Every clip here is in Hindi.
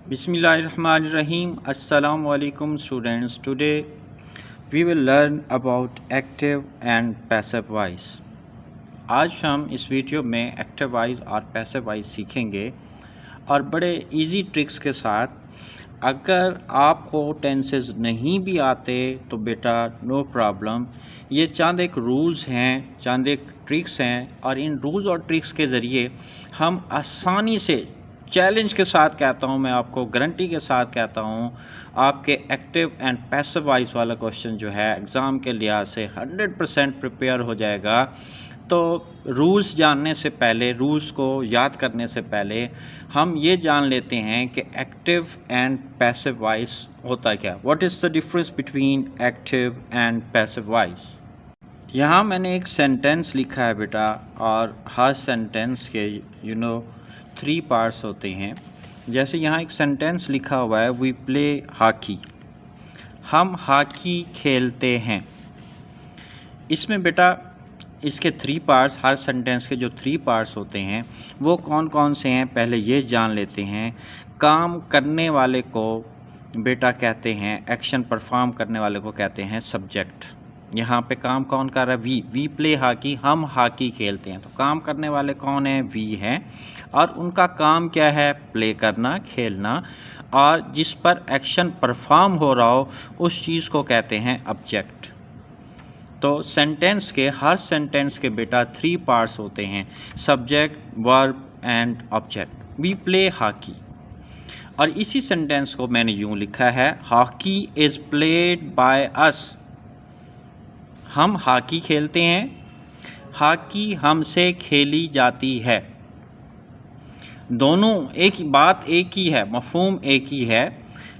Bismillahirrahmanirrahim. Assalamu alaikum students. Today we will learn about active and passive voice. आज हम इस वीडियो में एक्टिव वॉइस और पैसिव वॉइस सीखेंगे और बड़े इजी ट्रिक्स के साथ। अगर आपको टेंसेस नहीं भी आते तो बेटा नो प्रॉब्लम, ये चंद एक रूल्स हैं, चंद एक ट्रिक्स हैं और इन रूल्स और ट्रिक्स के ज़रिए हम आसानी से, चैलेंज के साथ कहता हूँ मैं आपको, गारंटी के साथ कहता हूँ, आपके एक्टिव एंड पैसिव वॉइस वाला क्वेश्चन जो है एग्ज़ाम के लिहाज से 100% प्रिपेयर हो जाएगा। तो रूल्स जानने से पहले, रूल्स को याद करने से पहले हम ये जान लेते हैं कि एक्टिव एंड पैसिव वॉइस होता क्या। What is the difference between active and passive voice. यहाँ मैंने एक सेंटेंस लिखा है बेटा, और हर सेंटेंस के 3 पार्ट्स होते हैं। जैसे यहाँ एक सेंटेंस लिखा हुआ है, वी प्ले हॉकी, हम हॉकी खेलते हैं। इसमें बेटा इसके 3 पार्ट्स, हर सेंटेंस के जो 3 पार्ट्स होते हैं वो कौन कौन से हैं पहले ये जान लेते हैं। काम करने वाले को बेटा कहते हैं, एक्शन परफॉर्म करने वाले को कहते हैं सब्जेक्ट। यहाँ पे काम कौन कर रहा है? वी प्ले हॉकी, हम हॉकी खेलते हैं। तो काम करने वाले कौन है? वी हैं, और उनका काम क्या है? प्ले करना, खेलना। और जिस पर एक्शन परफॉर्म हो रहा हो उस चीज़ को कहते हैं ऑब्जेक्ट। तो सेंटेंस के, हर सेंटेंस के बेटा 3 पार्ट्स होते हैं, subject, verb and object. We play hockey, और इसी सेंटेंस को मैंने यूँ लिखा है, hockey is played by us, हम हॉकी खेलते हैं, हॉकी हमसे खेली जाती है। दोनों एक बात एक ही है, मफ़हूम एक ही है,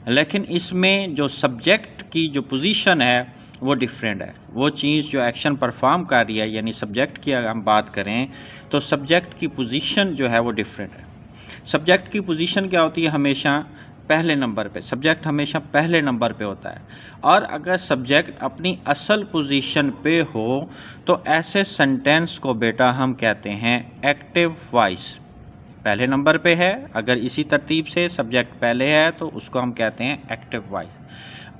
लेकिन इसमें जो सब्जेक्ट की जो पोजीशन है वो डिफरेंट है। वो चीज़ जो एक्शन परफॉर्म कर रही है, यानी सब्जेक्ट की अगर हम बात करें तो सब्जेक्ट की पोजीशन जो है वो डिफरेंट है। सब्जेक्ट की पोजीशन क्या होती है? हमेशा पहले नंबर पे, सब्जेक्ट हमेशा पहले नंबर पे होता है। और अगर सब्जेक्ट अपनी असल पोजीशन पे हो तो ऐसे सेंटेंस को बेटा हम कहते हैं एक्टिव वॉइस। पहले नंबर पे है, अगर इसी तरतीब से सब्जेक्ट पहले है तो उसको हम कहते हैं एक्टिव वॉइस।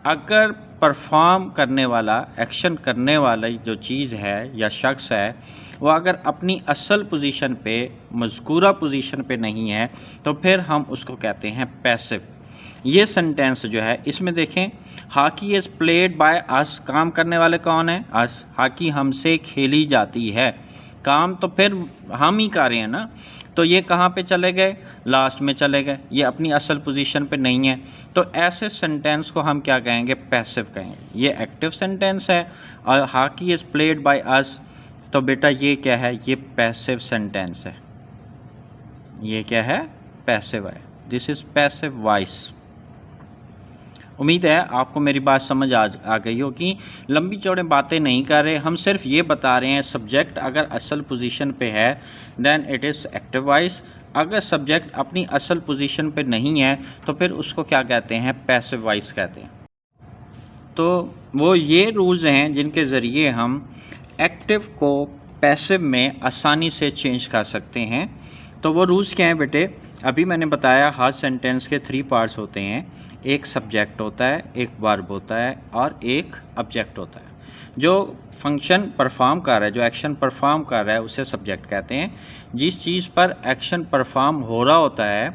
अगर परफॉर्म करने वाला, एक्शन करने वाला जो चीज़ है या शख्स है वो अगर अपनी असल पोजीशन पे, मज़कूरा पोजीशन पे नहीं है तो फिर हम उसको कहते हैं पैसिव। ये सेंटेंस जो है इसमें देखें, हॉकी इज़ प्लेड बाय अस, काम करने वाले कौन है? अस। हॉकी हमसे खेली जाती है, काम तो फिर हम ही कर रहे हैं ना, तो ये कहाँ पे चले गए? लास्ट में चले गए, ये अपनी असल पोजीशन पे नहीं है। तो ऐसे सेंटेंस को हम क्या कहेंगे? पैसिव कहेंगे। ये एक्टिव सेंटेंस है, और हॉकी इज़ प्लेड बाय अस, तो बेटा ये क्या है? ये पैसिव सेंटेंस है। ये क्या है? पैसिव है। This is passive voice. उम्मीद है आपको मेरी बात समझ आ गई होगी। लंबी चौड़े बातें नहीं कर रहे, हम सिर्फ ये बता रहे हैं सब्जेक्ट अगर असल पोजीशन पे है then it is active voice. अगर सब्जेक्ट अपनी असल पोजीशन पे नहीं है तो फिर उसको क्या कहते हैं? पैसिव वॉइस कहते हैं। तो वो ये रूल्स हैं जिनके ज़रिए हम एक्टिव को पैसिव में आसानी से चेंज कर सकते हैं। तो वो रूल्स क्या हैं बेटे? अभी मैंने बताया हर सेंटेंस के 3 पार्ट्स होते हैं, एक सब्जेक्ट होता है, एक वर्ब होता है और एक ऑब्जेक्ट होता है। जो फंक्शन परफॉर्म कर रहा है, जो एक्शन परफॉर्म कर रहा है उसे सब्जेक्ट कहते हैं। जिस चीज़ पर एक्शन परफॉर्म हो रहा होता है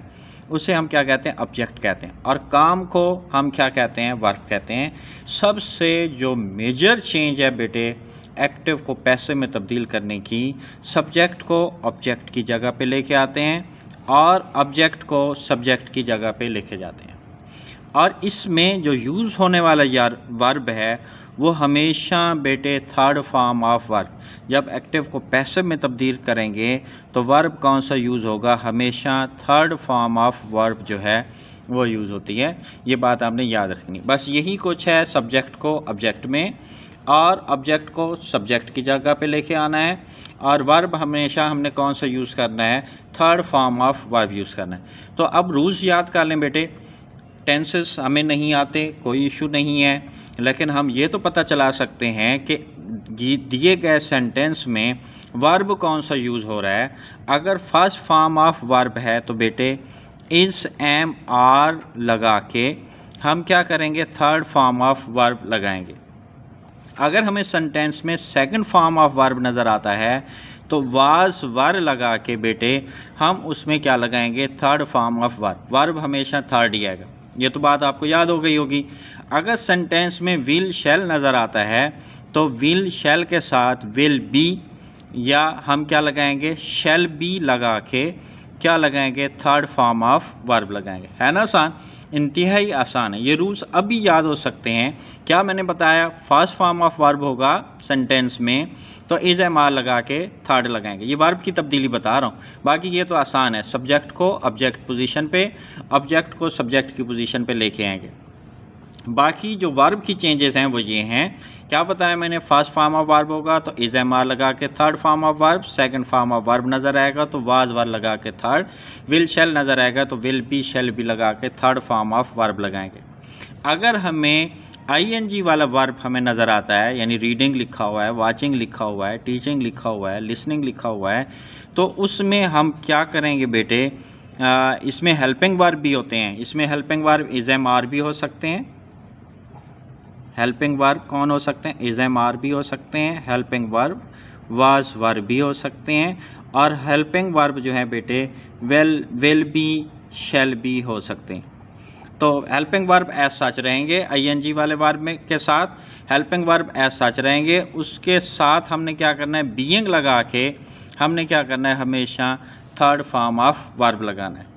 उसे हम क्या कहते हैं? ऑब्जेक्ट कहते हैं। और काम को हम क्या कहते हैं? वर्ब कहते हैं। सबसे जो मेजर चेंज है बेटे एक्टिव को पैसिव में तब्दील करने की, सब्जेक्ट को ऑब्जेक्ट की जगह पे लेके आते हैं और ऑब्जेक्ट को सब्जेक्ट की जगह पे लेके जाते हैं। और इसमें जो यूज़ होने वाला यार वर्ब है वो हमेशा बेटे थर्ड फॉर्म ऑफ वर्ब। जब एक्टिव को पैसिव में तब्दील करेंगे तो वर्ब कौन सा यूज़ होगा? हमेशा थर्ड फॉर्म ऑफ वर्ब जो है वो यूज़ होती है। ये बात आपने याद रखनी। बस यही कुछ है, सब्जेक्ट को ऑब्जेक्ट में और ऑब्जेक्ट को सब्जेक्ट की जगह पे लेके आना है, और वर्ब हमेशा हमने कौन सा यूज़ करना है? Third form of verb use करना है। तो अब रूल्स याद कर लें बेटे। टेंसेस हमें नहीं आते, कोई इशू नहीं है, लेकिन हम ये तो पता चला सकते हैं कि दिए गए सेंटेंस में वर्ब कौन सा यूज़ हो रहा है। अगर फर्स्ट फॉर्म ऑफ वर्ब है तो बेटे इज एम आर लगा के हम क्या करेंगे, थर्ड फॉर्म ऑफ वर्ब लगाएंगे। अगर हमें सेंटेंस में सेकंड फॉर्म ऑफ वर्ब नज़र आता है तो वाज वर लगा के बेटे हम उसमें क्या लगाएंगे, third form of verb. Verb हमेशा थर्ड ही आएगा, ये तो बात आपको याद हो गई होगी। अगर सेंटेंस में विल शैल नज़र आता है तो विल शैल के साथ विल बी या हम क्या लगाएंगे, शैल बी लगा के क्या लगाएंगे, थर्ड फॉर्म ऑफ वर्ब लगाएंगे। है ना आसान, इंतहाई आसान है। ये रूल्स अभी याद हो सकते हैं। क्या मैंने बताया, फर्स्ट फॉर्म ऑफ वर्ब होगा सेंटेंस में तो इज एम आर लगा के थर्ड लगाएंगे। ये वर्ब की तब्दीली बता रहा हूँ, बाकी ये तो आसान है। सब्जेक्ट को ऑब्जेक्ट पोजीशन पे, ऑब्जेक्ट को सब्जेक्ट की पोजीशन पे लेके आएंगे। बाकी जो वर्ब की चेंजेस हैं वो ये हैं, क्या बताया मैंने, फर्स्ट फॉर्म ऑफ वर्ब होगा तो इज एम आर लगा के third form of verb, second form of verb नज़र आएगा तो वाज वर लगा के थर्ड, विल शैल नज़र आएगा तो विल बी शैल बी लगा के थर्ड फॉर्म ऑफ वर्ब लगाएंगे। अगर हमें आईएनजी वाला वर्ब हमें नज़र आता है, यानी रीडिंग लिखा हुआ है, वाचिंग लिखा हुआ है, टीचिंग लिखा हुआ है, लिसनिंग लिखा हुआ है, तो उसमें हम क्या करेंगे बेटे, इसमें हेल्पिंग वर्ब भी होते हैं। इसमें helping verb is am are भी हो सकते हैं। हेल्पिंग वर्ब कौन हो सकते हैं, इज एम आर भी हो सकते हैं, हेल्पिंग वर्ब वाज वर्ब भी हो सकते हैं, और हेल्पिंग वर्ब जो है बेटे विल बी शैल बी हो सकते हैं। तो हेल्पिंग वर्ब एज सच रहेंगे, आईएनजी वाले वर्ब में के साथ हेल्पिंग वर्ब एज सच रहेंगे। उसके साथ हमने क्या करना है, बीइंग लगा के हमने क्या करना है, हमेशा थर्ड फॉर्म ऑफ वर्ब लगाना है।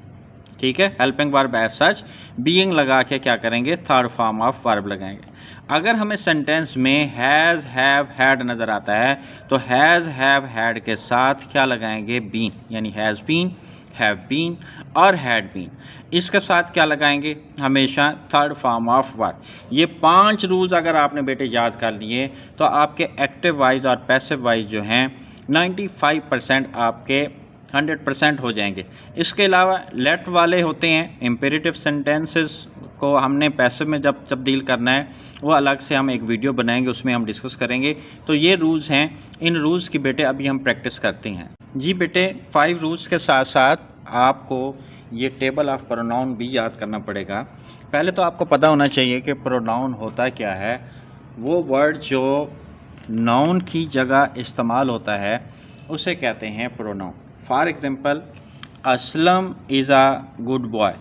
ठीक है, helping verb as such, being लगा के क्या करेंगे, थर्ड फॉर्म ऑफ वर्ब लगाएंगे। अगर हमें सेंटेंस में हैज़ हैव हैड नज़र आता है तो हैज़ हैव हैड के साथ क्या लगाएंगे, बीन, यानी हैज़ बीन, हैव बीन और हैड बीन। इसके साथ क्या लगाएंगे, हमेशा थर्ड फॉर्म ऑफ वर्ब। ये 5 रूल्स अगर आपने बेटे याद कर लिए तो आपके एक्टिव वाइज और पैसिव वाइज जो हैं 95% आपके 100% हो जाएंगे। इसके अलावा लेट वाले होते हैं, इम्पेरेटिव सेंटेंसेस को हमने पैसिव में जब तब्दील करना है वो अलग से हम एक वीडियो बनाएंगे, उसमें हम डिस्कस करेंगे। तो ये रूल्स हैं, इन रूल्स की बेटे अभी हम प्रैक्टिस करते हैं। जी बेटे, 5 रूल्स के साथ साथ आपको ये टेबल ऑफ प्रोनाउन भी याद करना पड़ेगा। पहले तो आपको पता होना चाहिए कि प्रोनाउन होता क्या है। वो वर्ड जो नाउन की जगह इस्तेमाल होता है उसे कहते हैं pronoun. For example, Aslam is a good boy.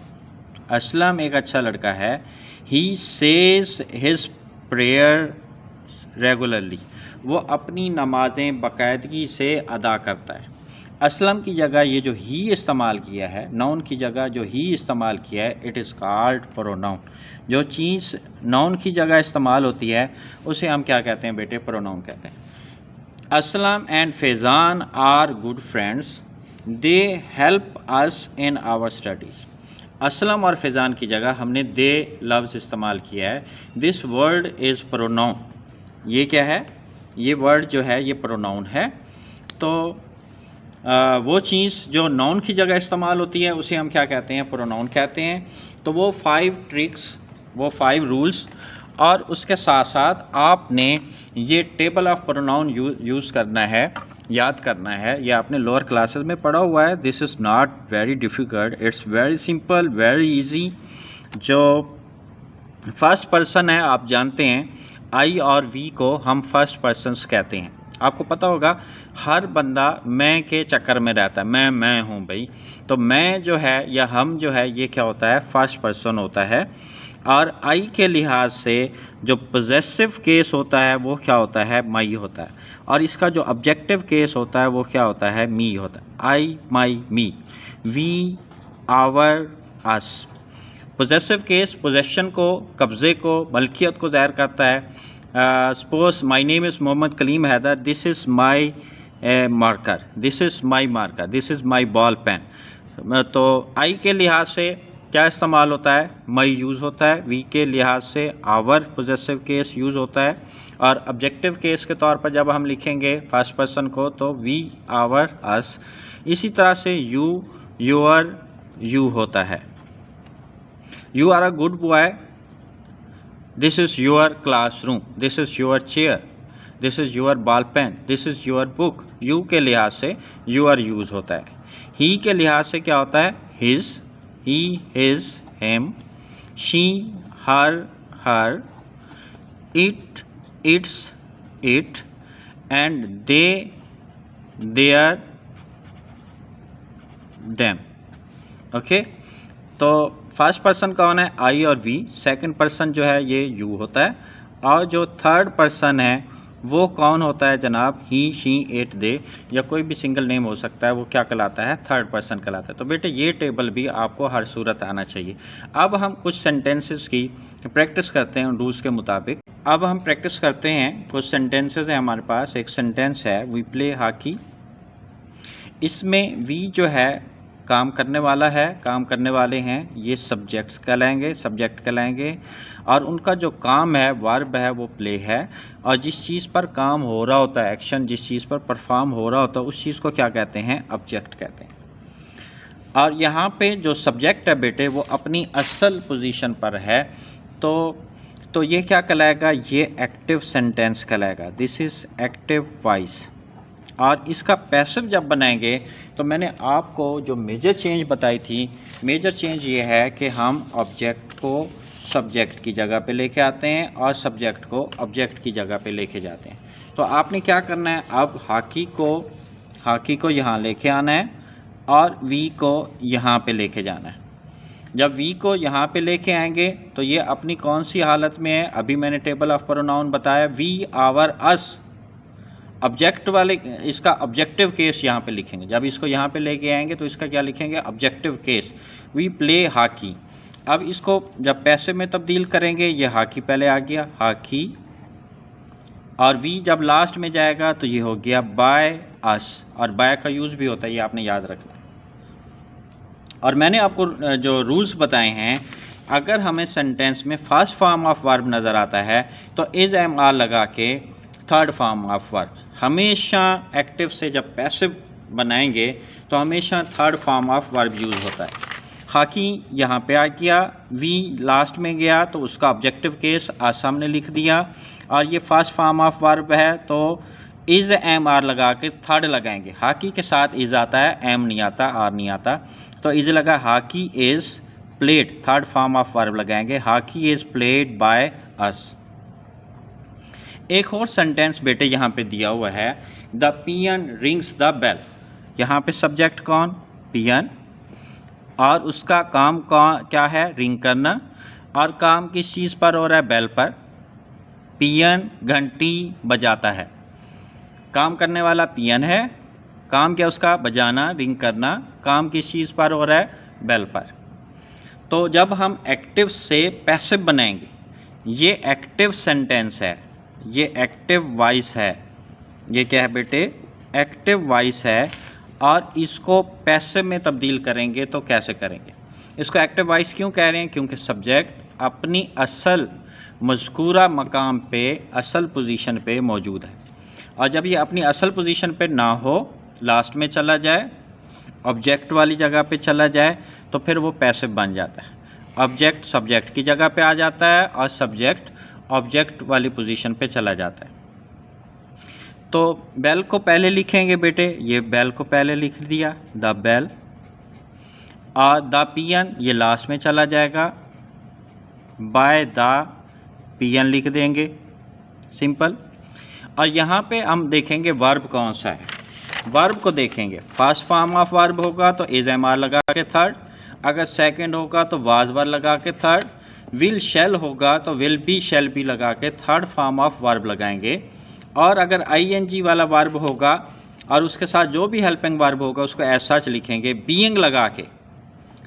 Aslam एक अच्छा लड़का है। He says his prayer regularly, वो अपनी नमाज़ें बाकायदगी से अदा करता है। असलम की जगह ये जो ही इस्तेमाल किया है, नाउन की जगह जो ही इस्तेमाल किया है, इट इज़ कॉल्ड प्रोनाउन। जो चीज़ नाउन की जगह इस्तेमाल होती है उसे हम क्या कहते हैं बेटे, प्रोनाउन कहते हैं। Aslam and Faizan are good friends, they help us in our studies. Aslam और फैज़ान की जगह हमने दे लफ्ज़ इस्तेमाल किया है। This word is pronoun. ये क्या है, ये वर्ड जो है ये प्रोनाउन है। तो वो चीज़ जो नाउन की जगह इस्तेमाल होती है उसे हम क्या कहते हैं, प्रोनाउन कहते हैं। तो वो 5 ट्रिक्स, वो 5 रूल्स, और उसके साथ साथ आपने ये टेबल ऑफ प्रोनाउन यूज़ करना है, याद करना है। ये आपने लोअर क्लासेस में पढ़ा हुआ है। This is not very difficult, it's very simple, very easy. जो फर्स्ट पर्सन है आप जानते हैं, आई और वी को हम फर्स्ट पर्सन्स कहते हैं। आपको पता होगा हर बंदा मैं के चक्कर में रहता है, मैं हूँ भाई। तो मैं जो है या हम जो है ये क्या होता है, फर्स्ट पर्सन होता है। और आई के लिहाज से जो पोजेसिव केस होता है वो क्या होता है, माई होता है। और इसका जो ऑब्जेक्टिव केस होता है वो क्या होता है, मी होता है। I, my, me, we, our, us. Possessive case possession को, कब्ज़े को, मलकियत को ज़ाहिर करता है। Suppose my name is Mohammad Kaleem Haider, this is my marker, this is my marker, this is my ball pen. तो आई के लिहाज से क्या इस्तेमाल होता है, माई यूज़ होता है। वी के लिहाज से आवर पोजेसिव केस यूज़ होता है। और ऑब्जेक्टिव केस के तौर पर जब हम लिखेंगे फर्स्ट पर्सन को तो वी, आवर, अस। इसी तरह से यू, योर, यू होता है। You are a good boy, this is your classroom, this is your chair, this is your ball pen, this is your book. You के लिहाज से योर यूज़ होता है। ही के लिहाज से क्या होता है, his, he, his, him, she, her, it, its, it, and they, their, them। Okay, तो फर्स्ट पर्सन कौन है? आई और वी। सेकंड पर्सन जो है ये यू होता है, और जो थर्ड पर्सन है वो कौन होता है जनाब? ही, शी, इट, दे, या कोई भी सिंगल नेम हो सकता है, वो क्या कहलाता है? थर्ड पर्सन कहलाता है। तो बेटे ये टेबल भी आपको हर सूरत आना चाहिए। अब हम कुछ सेंटेंसेस की प्रैक्टिस करते हैं रूल्स के मुताबिक। अब हम प्रैक्टिस करते हैं, कुछ सेंटेंसेस हैं हमारे पास। एक सेंटेंस है वी प्ले हॉकी। इसमें वी जो है काम करने वाला है, काम करने वाले हैं, ये सब्जेक्ट कहलाएंगे, और उनका जो काम है, वर्ब है, वो प्ले है। और जिस चीज़ पर काम हो रहा होता है, एक्शन जिस चीज़ पर परफॉर्म हो रहा होता है, उस चीज़ को क्या कहते हैं? ऑब्जेक्ट कहते हैं। और यहाँ पे जो सब्जेक्ट है बेटे वो अपनी असल पोजीशन पर है, तो ये क्या कहलाएगा? ये एक्टिव सेंटेंस कहलाएगा। This is active voice. और इसका पैसिव जब बनाएंगे तो मैंने आपको जो मेजर चेंज बताई थी, मेजर चेंज ये है कि हम ऑब्जेक्ट को सब्जेक्ट की जगह पे लेके आते हैं और सब्जेक्ट को ऑब्जेक्ट की जगह पे लेके जाते हैं। तो आपने क्या करना है? अब हॉकी को यहाँ लेके आना है और वी को यहाँ पे लेके जाना है। जब वी को यहाँ पे लेके आएंगे तो ये अपनी कौन सी हालत में है? अभी मैंने टेबल ऑफ प्रोनाउन बताया, वी, आवर, अस। ऑब्जेक्ट वाले, इसका ऑब्जेक्टिव केस यहाँ पे लिखेंगे। जब इसको यहाँ पे लेके आएंगे तो इसका क्या लिखेंगे? Objective case. We play hockey. अब इसको जब पैसिव में तब्दील करेंगे, ये हॉकी पहले आ गया, हॉकी, और वी जब लास्ट में जाएगा तो ये हो गया बाय अस। और बाय का यूज़ भी होता है, ये आपने याद रखना है। और मैंने आपको जो रूल्स बताए हैं, अगर हमें सेंटेंस में फर्स्ट फॉर्म ऑफ वर्ब नज़र आता है तो इज, एम, आर लगा के थर्ड फॉर्म ऑफ वर्ब। हमेशा एक्टिव से जब पैसिव बनाएंगे तो हमेशा third form of verb use होता है। हॉकी यहाँ पे आ गया, वी लास्ट में गया तो उसका ऑब्जेक्टिव केस आज सामने लिख दिया, और ये फर्स्ट फॉर्म ऑफ वर्ब है तो इज़, एम, आर लगा के थर्ड लगाएंगे। हॉकी के साथ इज़ आता है, एम नहीं आता, आर नहीं आता, तो इज़ लगा hockey is played, third form of verb लगाएंगे, hockey is played by us. एक और सेंटेंस बेटे यहाँ पे दिया हुआ है, the peon rings the bell. यहाँ पे सब्जेक्ट कौन? पियन, और उसका काम क्या है? रिंग करना। और काम किस चीज़ पर हो रहा है? बेल पर। पियन घंटी बजाता है। काम करने वाला पियन है, काम क्या उसका? बजाना, रिंग करना। काम किस चीज़ पर हो रहा है? बेल पर। तो जब हम एक्टिव से पैसिव बनाएंगे, ये एक्टिव सेंटेंस है, ये एक्टिव वॉइस है। ये क्या है बेटे? एक्टिव वॉइस है। और इसको पैसिव में तब्दील करेंगे तो कैसे करेंगे? इसको एक्टिव वॉइस क्यों कह रहे हैं? क्योंकि सब्जेक्ट अपनी असल मज़कूरा मकाम पे, असल पोजीशन पे मौजूद है, और जब ये अपनी असल पोजीशन पे ना हो, लास्ट में चला जाए, ऑब्जेक्ट वाली जगह पे चला जाए, तो फिर वो पैसिव बन जाता है। ऑब्जेक्ट सब्जेक्ट की जगह पे आ जाता है और सब्जेक्ट ऑब्जेक्ट वाली पोजीशन पे चला जाता है। तो बेल को पहले लिखेंगे बेटे, ये बेल को पहले लिख दिया, द बेल, और द पियन ये लास्ट में चला जाएगा, बाय द पियन लिख देंगे, सिंपल। और यहाँ पे हम देखेंगे वर्ब कौन सा है। वर्ब को देखेंगे, फर्स्ट फॉर्म ऑफ वर्ब होगा तो इज, एम, आर लगा के थर्ड, अगर सेकंड होगा तो वाज, वर लगा के थर्ड, विल, शैल होगा तो विल बी, शैल बी लगा के थर्ड फॉर्म ऑफ वर्ब लगाएंगे। और अगर आईएनजी वाला वर्ब होगा और उसके साथ जो भी हेल्पिंग वर्ब होगा उसको एज सच लिखेंगे, बीइंग लगा के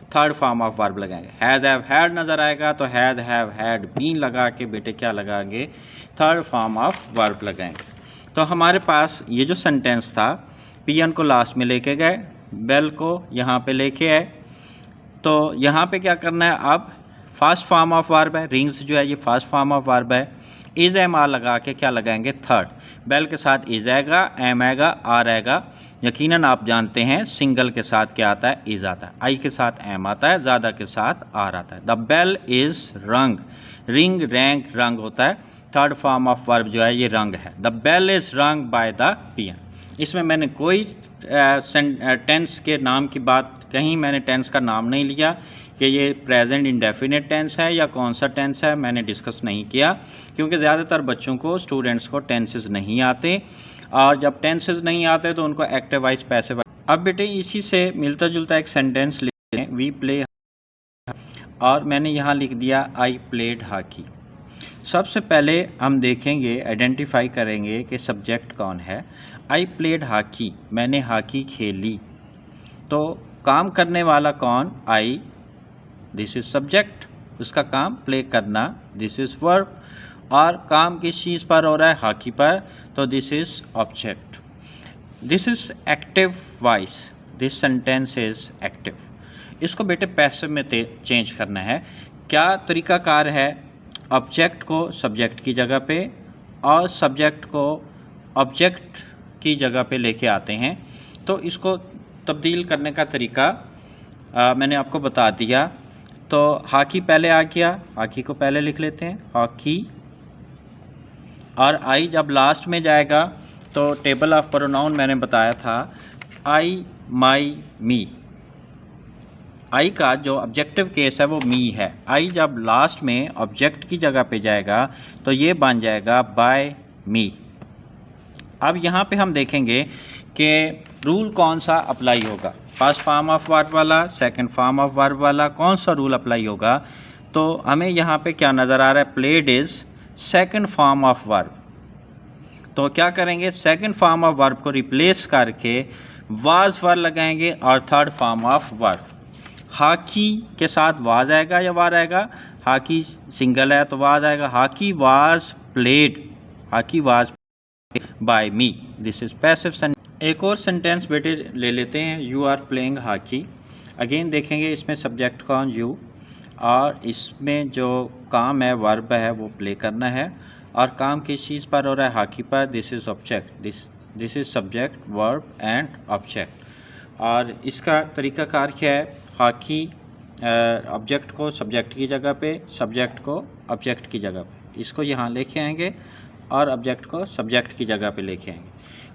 थर्ड फॉर्म ऑफ वर्ब लगाएंगे। हैज़, हैव, हैड नज़र आएगा तो हैज़, हैव, हैड, बीन लगा के बेटे क्या लगाएंगे? थर्ड फॉर्म ऑफ वर्ब लगाएंगे। तो हमारे पास ये जो सेंटेंस था, पियन को लास्ट में लेके गए, बेल को यहाँ पे लेके आए, तो यहाँ पे क्या करना है? अब फर्स्ट फॉर्म ऑफ वर्ब है, रिंग्स जो है ये फर्स्ट फॉर्म ऑफ वर्ब है, इज, एम, आर लगा के क्या लगाएंगे? थर्ड। बेल के साथ इज आएगा, एम आएगा, आर आएगा। यकीनन आप जानते हैं सिंगल के साथ क्या आता है? इज आता है। आई के साथ एम आता है, ज़्यादा के साथ आर आता है। द बेल इज रंग, रिंग, रैंक, रंग होता है। थर्ड फॉर्म ऑफ वर्ब जो है ये रंग है। द बेल इज रंग बाय द पियन। इसमें मैंने कोई टेंस के नाम की बात, कहीं मैंने टेंस का नाम नहीं लिया कि ये प्रेजेंट इंडेफिनिट टेंस है या कौन सा टेंस है, मैंने डिस्कस नहीं किया, क्योंकि ज़्यादातर बच्चों को, स्टूडेंट्स को टेंसेस नहीं आते, और जब टेंसेस नहीं आते तो उनको एक्टिव वाइज पैसिव। अब बेटे इसी से मिलता जुलता एक सेंटेंस लिखते हैं, वी प्ले, और मैंने यहाँ लिख दिया आई प्लेड हॉकी। सबसे पहले हम देखेंगे, आइडेंटिफाई करेंगे कि सब्जेक्ट कौन है। आई प्लेड हॉकी, मैंने हॉकी खेली, तो काम करने वाला कौन, आई, दिस इज सब्जेक्ट, उसका काम प्ले करना, दिस इज वर्ब, और काम किस चीज़ पर हो रहा है, हॉकी पर, तो this is object. This is active voice, this sentence is active. इसको बेटे पैसिव में चेंज करना है। क्या तरीकाकार है, ऑब्जेक्ट को सब्जेक्ट की जगह पे और सब्जेक्ट को ऑब्जेक्ट की जगह पे लेके आते हैं। तो इसको तब्दील करने का तरीका मैंने आपको बता दिया। तो हॉकी पहले आ गया, हॉकी को पहले लिख लेते हैं, हॉकी, और आई जब लास्ट में जाएगा तो टेबल ऑफ प्रोनाउन मैंने बताया था, आई, माई, मी। आई का जो ऑब्जेक्टिव केस है वो मी है। आई जब लास्ट में ऑब्जेक्ट की जगह पे जाएगा तो ये बन जाएगा बाय मी। अब यहाँ पे हम देखेंगे कि रूल कौन सा अप्लाई होगा, फर्स्ट फॉर्म ऑफ वर्ब वाला, सेकंड फॉर्म ऑफ वर्ब वाला, कौन सा रूल अप्लाई होगा। तो हमें यहाँ पे क्या नज़र आ रहा है, played is second form of verb. तो क्या करेंगे, सेकंड फॉर्म ऑफ वर्ब को रिप्लेस करके वाज वर्ब लगाएंगे और third form of verb. Hockey के साथ वाज आएगा या वार आएगा, हॉकी सिंगल है तो वाज आएगा, hockey was played, hockey was by me, this is passive sentence. एक और सेंटेंस बेटे ले लेते हैं, you are playing hockey. Again देखेंगे इसमें सब्जेक्ट कौन, यू, और इसमें जो काम है, वर्ब है, वो प्ले करना है, और काम किस चीज़ पर हो रहा है, हॉकी पर, this is object, this is subject, verb and object. और इसका तरीकाकार क्या है, हॉकी ऑब्जेक्ट को सब्जेक्ट की जगह पे, सब्जेक्ट को ऑब्जेक्ट की जगह पे, इसको यहाँ लेके आएंगे, और ऑब्जेक्ट को सब्जेक्ट की जगह पे लेके आएंगे,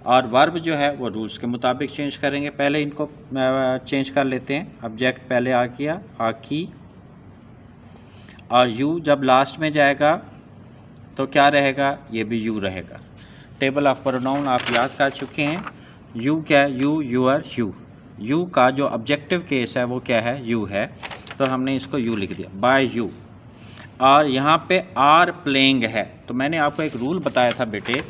और वर्ब जो है वो रूल्स के मुताबिक चेंज करेंगे। पहले इनको चेंज कर लेते हैं, ऑब्जेक्ट पहले आ गया हॉकी, और यू जब लास्ट में जाएगा तो क्या रहेगा, ये भी यू रहेगा। टेबल ऑफ प्रोनाउन आप याद कर चुके हैं, यू क्या है, यू, यूअर, यू। यू का जो ऑब्जेक्टिव केस है वो क्या है, यू है, तो हमने इसको यू लिख दिया, बाय यू। और यहाँ पे आर प्लेइंग है, तो मैंने आपको एक रूल बताया था बेटे,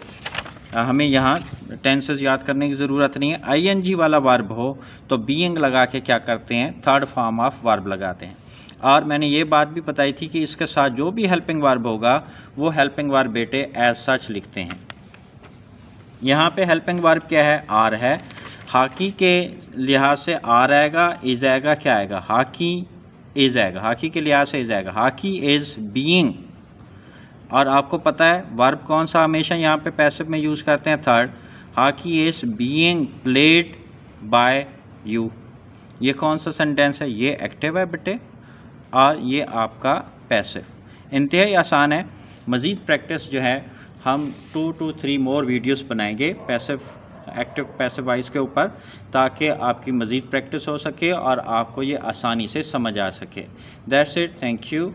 हमें यहाँ टेंसेस याद करने की ज़रूरत नहीं है। आईएनजी वाला वर्ब हो तो बीइंग लगा के क्या करते हैं, थर्ड फॉर्म ऑफ वर्ब लगाते हैं। और मैंने ये बात भी बताई थी कि इसके साथ जो भी हेल्पिंग वर्ब होगा वो हेल्पिंग वर्ब बेटे एज सच लिखते हैं। यहाँ पे हेल्पिंग वर्ब क्या है, आर है। हॉकी के लिहाज से आर आएगा, इज आएगा, क्या आएगा, हॉकी इज आएगा, हॉकी के लिहाज से इज आएगा, हॉकी इज बीइंग। और आपको पता है वर्ब कौन सा हमेशा यहाँ पे पैसिव में यूज़ करते हैं, third, hockey is being played by you. ये कौन सा सेंटेंस है, ये एक्टिव है बेटे, और ये आपका पैसिव। इंतहाई आसान है। मज़ीद प्रैक्टिस जो है हम 2 to 3 मोर वीडियोस बनाएंगे पैसिव एक्टिव पैसिव वॉइस के ऊपर, ताकि आपकी मज़ीद प्रैक्टिस हो सके और आपको ये आसानी से समझ आ सके। That's it, thank you.